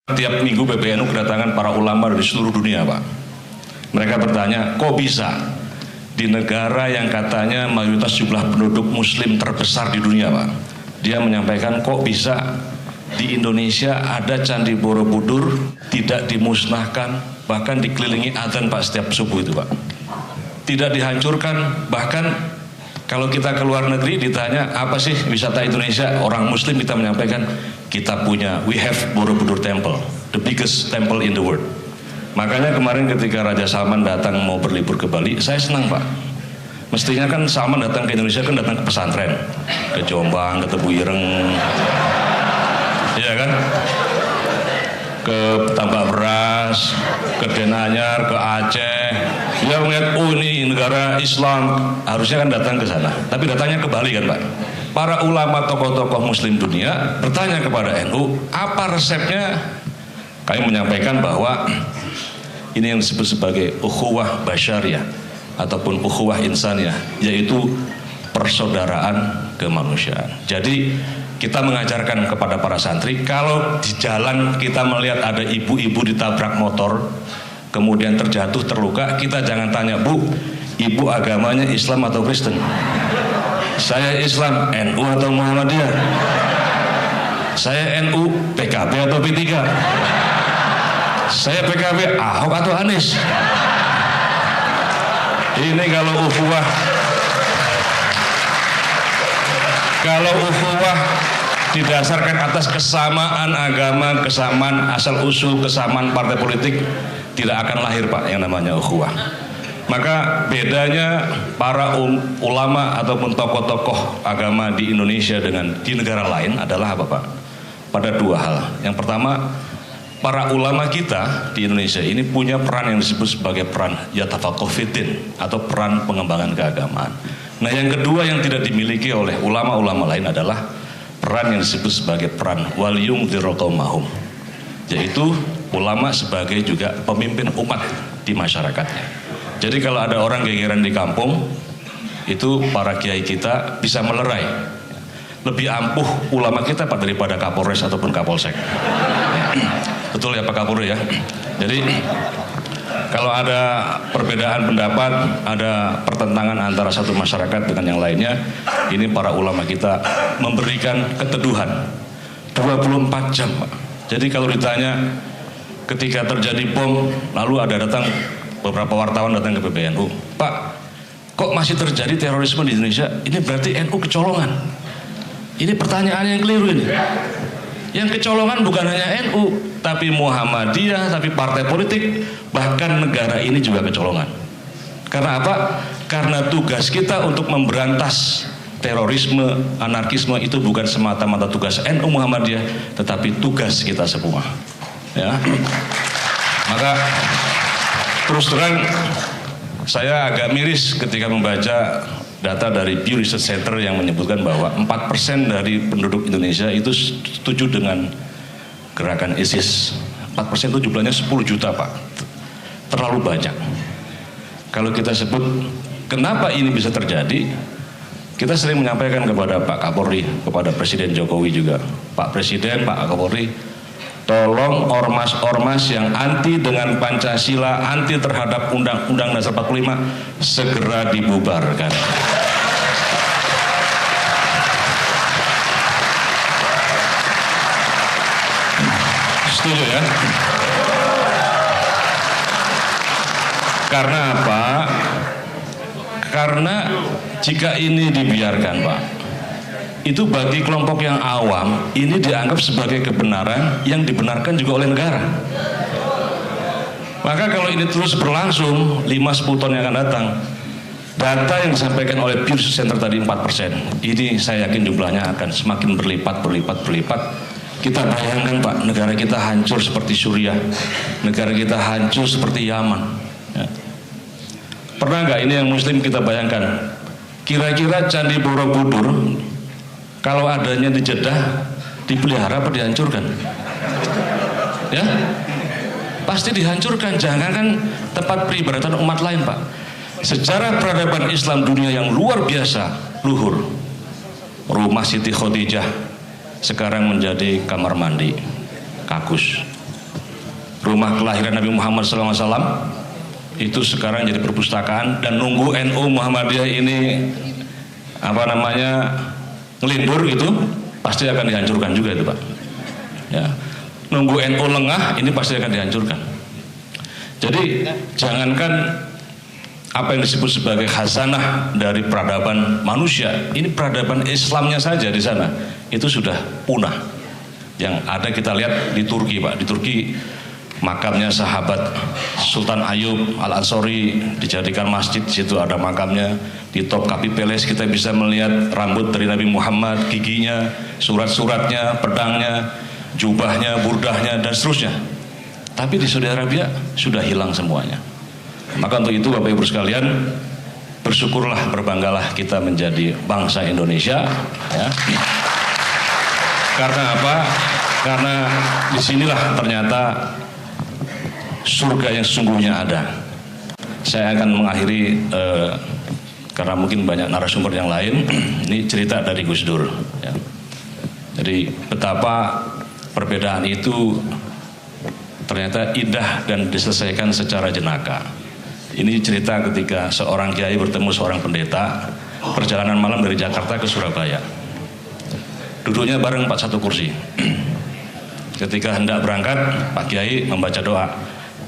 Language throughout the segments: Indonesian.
Tiap minggu PBNU kedatangan para ulama dari seluruh dunia, Pak. Mereka bertanya, kok bisa di negara yang katanya mayoritas jumlah penduduk muslim terbesar di dunia, Pak. Dia menyampaikan, kok bisa di Indonesia ada Candi Borobudur tidak dimusnahkan, bahkan dikelilingi adzan, Pak, setiap subuh itu, Pak. Tidak dihancurkan, bahkan kalau kita ke luar negeri ditanya apa sih wisata Indonesia, orang muslim kita menyampaikan kita punya, we have Borobudur Temple, the biggest temple in the world. Makanya kemarin ketika Raja Salman datang mau berlibur ke Bali, saya senang, Pak. Mestinya kan Salman datang ke Indonesia kan datang ke pesantren, ke Jombang, ke Tebu Ireng, iya kan, ke Tambak Beras, ke Denanyar, ke Aceh. Dia melihat, oh ini negara Islam, harusnya kan datang ke sana. Tapi datangnya ke Bali kan, Pak. Para ulama tokoh-tokoh muslim dunia bertanya kepada NU, apa resepnya? Kami menyampaikan bahwa ini yang disebut sebagai ukhuwah basyariah ataupun ukhuwah insaniyah, yaitu persaudaraan kemanusiaan. Jadi kita mengajarkan kepada para santri, kalau di jalan kita melihat ada ibu-ibu ditabrak motor, kemudian terjatuh terluka, kita jangan tanya, Bu, ibu agamanya Islam atau Kristen? Saya Islam, NU atau Muhammadiyah? Saya NU, PKB atau P3? Saya PKB, Ahok atau Anies? Ini kalau ukhuwah, didasarkan atas kesamaan agama, kesamaan asal usul, kesamaan partai politik, tidak akan lahir, Pak, yang namanya ukhuwah. Maka bedanya para ulama ataupun tokoh-tokoh agama di Indonesia dengan di negara lain adalah apa, Pak? Pada dua hal. Yang pertama, para ulama kita di Indonesia ini punya peran yang disebut sebagai peran yatafaqahu fiddin atau peran pengembangan keagamaan. Nah, yang kedua yang tidak dimiliki oleh ulama-ulama lain adalah peran yang disebut sebagai peran waliyungdhiru qaumahum, yaitu ulama sebagai juga pemimpin umat di masyarakatnya. Jadi kalau ada orang gegeran di kampung, itu para kiai kita bisa melerai. Lebih ampuh ulama kita, Pak, daripada Kapolres ataupun Kapolsek. Betul ya, Pak Kapolri ya. Jadi kalau ada perbedaan pendapat, ada pertentangan antara satu masyarakat dengan yang lainnya, ini para ulama kita memberikan keteduhan 24 jam, Pak. Jadi kalau ditanya ketika terjadi bom, lalu ada datang beberapa wartawan datang ke PBNU, Pak, kok masih terjadi terorisme di Indonesia? Ini berarti NU kecolongan. Ini pertanyaan yang keliru ini. Yang kecolongan bukan hanya NU, tapi Muhammadiyah, tapi partai politik, bahkan negara ini juga kecolongan. Karena apa? Karena tugas kita untuk memberantas terorisme, anarkisme itu bukan semata-mata tugas NU Muhammadiyah, tetapi tugas kita semua. Ya. Maka terus terang saya agak miris ketika membaca data dari Pew Research Center yang menyebutkan bahwa 4% dari penduduk Indonesia itu setuju dengan gerakan ISIS. 4% itu jumlahnya 10 juta, Pak. Terlalu banyak. Kalau kita sebut kenapa ini bisa terjadi, kita sering menyampaikan kepada Pak Kapolri, kepada Presiden Jokowi juga, Pak Presiden, Pak Kapolri, tolong ormas-ormas yang anti dengan Pancasila, anti terhadap Undang-Undang Dasar 45 segera dibubarkan. Setuju ya? Karena apa? Karena jika ini dibiarkan, Pak, itu bagi kelompok yang awam ini dianggap sebagai kebenaran yang dibenarkan juga oleh negara. Maka kalau ini terus berlangsung 5-10 tahun yang akan datang, data yang disampaikan oleh Pew Center tadi 4%, ini saya yakin jumlahnya akan semakin berlipat. Kita bayangkan, Pak, negara kita hancur seperti Suriah, negara kita hancur seperti Yaman ya. Pernah nggak ini yang muslim kita bayangkan, kira-kira Candi Borobudur kalau adanya di Jeddah dipelihara apa dihancurkan? Ya, pasti dihancurkan. Jangankan tempat peribadatan umat lain, Pak. Sejarah peradaban Islam dunia yang luar biasa luhur, rumah Siti Khadijah sekarang menjadi kamar mandi kakus. rumah kelahiran Nabi Muhammad SAW itu sekarang jadi perpustakaan, dan nunggu NU Muhammadiyah ini ngelindur gitu, pasti akan dihancurkan juga itu Pak. Ya, nunggu NU lengah ini pasti akan dihancurkan. Jadi jangankan apa yang disebut sebagai khazanah dari peradaban manusia, ini peradaban Islamnya saja di sana itu sudah punah. Yang ada kita lihat di Turki Pak, di Turki makamnya sahabat Sultan Ayub Al-Ansori dijadikan masjid, di situ ada makamnya. Di Topkapi Palace kita bisa melihat rambut dari Nabi Muhammad, giginya, surat-suratnya, pedangnya, jubahnya, burdahnya, dan seterusnya. Tapi di Saudi Arabia sudah hilang semuanya. Maka untuk itu Bapak Ibu sekalian, bersyukurlah, berbanggalah kita menjadi bangsa Indonesia, ya. Karena apa? Karena disinilah ternyata surga yang sesungguhnya ada. Saya akan mengakhiri karena mungkin banyak narasumber yang lain. Ini cerita dari Gus Dur, ya. Jadi betapa perbedaan itu ternyata indah dan diselesaikan secara jenaka. Ini cerita ketika seorang kiai bertemu seorang pendeta, perjalanan malam dari Jakarta ke Surabaya. Duduknya bareng satu kursi. Ketika hendak berangkat, Pak Kiai membaca doa,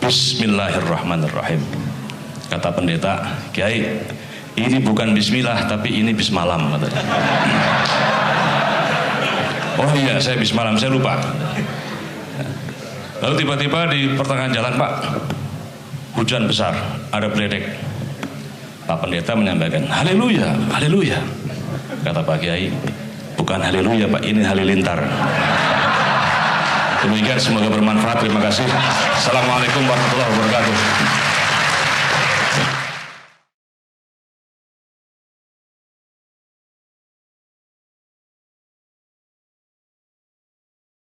Bismillahirrahmanirrahim. Kata pendeta, Kiai, ini bukan bismillah tapi ini bismalam, katanya. Oh iya, saya bismalam, saya lupa. Lalu tiba-tiba di pertengahan jalan Pak, hujan besar, ada beledek. Pak pendeta menyampaikan, haleluya, haleluya. Kata Pak Kiai, bukan haleluya Pak, ini halilintar. Demikian, semoga bermanfaat. Terima kasih. Assalamualaikum warahmatullahi wabarakatuh.